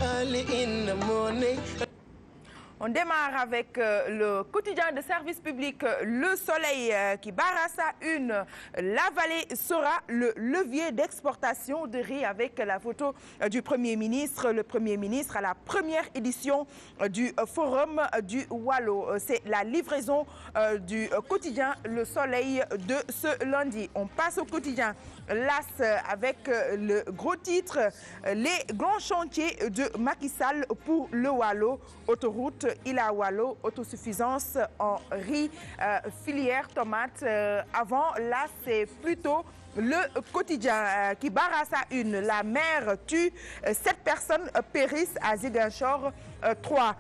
early in the morning. On démarre avec le quotidien de service public Le Soleil qui barre à sa une. La vallée sera le levier d'exportation de riz avec la photo du Premier ministre. Le Premier ministre à la première édition du Forum du Wallo. C'est la livraison du quotidien Le Soleil de ce lundi. On passe au quotidien L'As avec le gros titre « Les grands chantiers de Macky Sall pour le Wallo, autoroute Ila Wallo, autosuffisance en riz, filière tomate. Avant, là, c'est plutôt le quotidien qui barre à sa une. La mer tue 7 personnes périssent à Ziguinchor, 3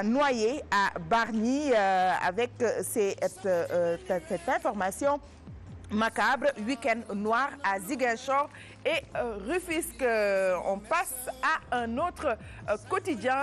noyés à Bargny. Avec cette information macabre, week-end noir à Ziguinchor et Rufisque. On passe à un autre quotidien,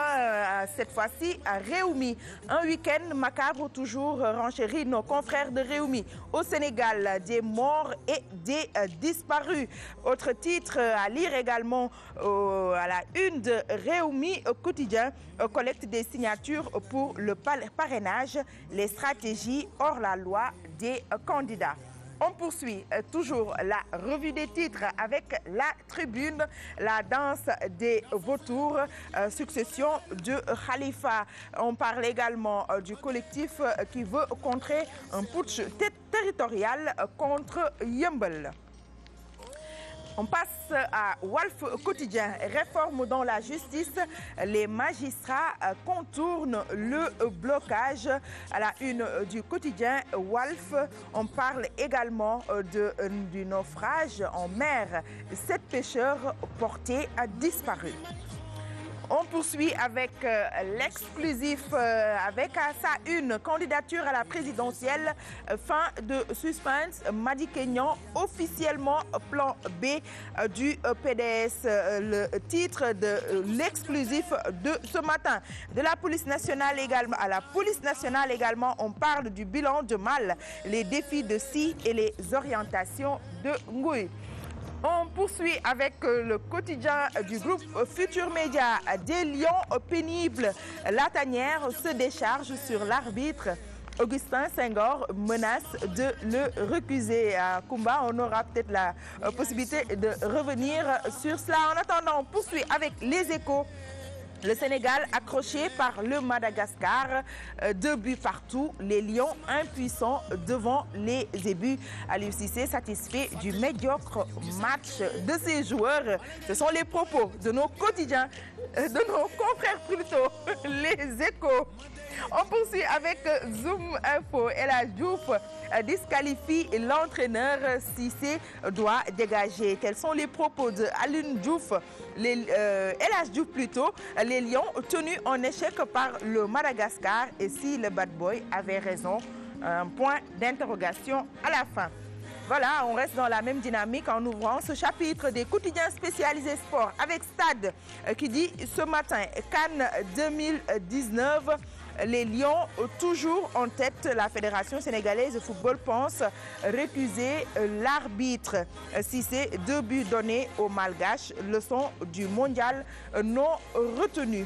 cette fois-ci à Réumi. Un week-end macabre toujours renchérit nos confrères de Réumi. Au Sénégal, des morts et des disparus. Autre titre à lire également à la une de Réumi quotidien, collecte des signatures pour le parrainage, les stratégies hors la loi des candidats. On poursuit toujours la revue des titres avec la tribune, la danse des vautours, succession de Khalifa. On parle également du collectif qui veut contrer un putsch territorial contre Yeumbeul. On passe à Walf Quotidien. Réforme dans la justice. Les magistrats contournent le blocage. À la une du quotidien Walf, on parle également du naufrage en mer. 7 pêcheurs portés à disparus. On poursuit avec l'exclusif, avec à sa une candidature à la présidentielle, fin de suspense, Madi Kenyan officiellement plan B du PDS. Le titre de l'exclusif de ce matin. De la police nationale également, à la police nationale également, on parle du bilan de Mal, les défis de Si et les orientations de Ngouy. On poursuit avec le quotidien du groupe Futur Média. Des lions pénibles. La tanière se décharge sur l'arbitre. Augustin Senghor menace de le recuser. À Kumba, on aura peut-être la possibilité de revenir sur cela. En attendant, on poursuit avec les échos. Le Sénégal accroché par le Madagascar, 2 buts partout, les Lions impuissants devant les Zébus. Aliou Cissé satisfait du médiocre match de ses joueurs. Ce sont les propos de nos quotidiens, de nos confrères plutôt, les échos. On poursuit avec Zoom Info. El Hadj Diouf disqualifie l'entraîneur. Cissé doit dégager. Tels sont les propos de Alioune Diouf. El Hadj Diouf plutôt. Les Lions tenus en échec par le Madagascar. Et si le bad boy avait raison, un point d'interrogation à la fin. Voilà, on reste dans la même dynamique en ouvrant ce chapitre des quotidiens spécialisés sport avec Stade qui dit ce matin Cannes 2019. Les Lions toujours en tête. La Fédération sénégalaise de football pense récuser l'arbitre. Si c'est 2 buts donnés aux Malgaches, leçon du mondial non retenu.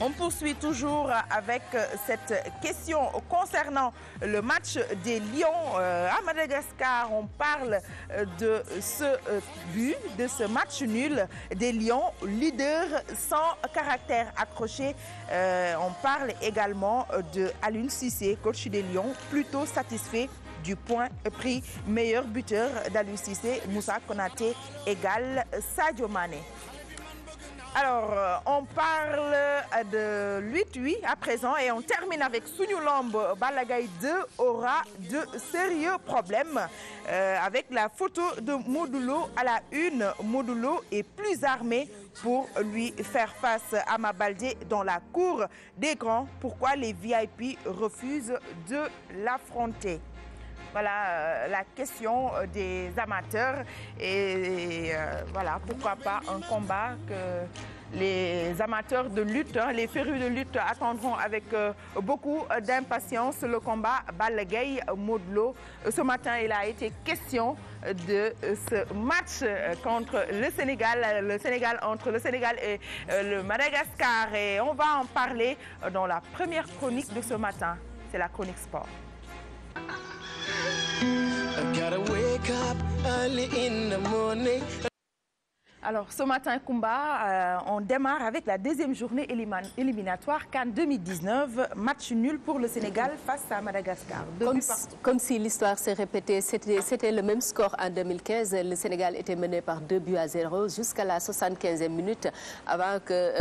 On poursuit toujours avec cette question concernant le match des Lions à Madagascar. On parle de ce but, de ce match nul des Lions, leaders sans caractère accroché. On parle également de Aliou Cissé, coach des Lions, plutôt satisfait du point pris. Meilleur buteur d'Aliou Cissé, Moussa Konaté égale Sadio Mané. Alors, on parle de 8-8 à présent et on termine avec Sunyulamb. Balla Gaye 2 aura de sérieux problèmes avec la photo de Modou Lo à la une. Modou Lo est plus armé pour lui faire face à Ama Baldé dans la cour des grands. Pourquoi les VIP refusent de l'affronter? Voilà la question des amateurs et voilà, pourquoi pas un combat que Les amateurs de lutte, les férus de lutte attendront avec beaucoup d'impatience le combat Balla Gaye-Modou Lô. Ce matin, il a été question de ce match contre le Sénégal entre le Sénégal et le Madagascar. Et on va en parler dans la première chronique de ce matin. C'est la chronique sport. Alors, ce matin, Koumba, on démarre avec la deuxième journée éliminatoire CAN 2019. Match nul pour le Sénégal face à Madagascar. Comme si l'histoire s'est répétée, c'était le même score en 2015. Le Sénégal était mené par 2-0 jusqu'à la 75e minute avant que...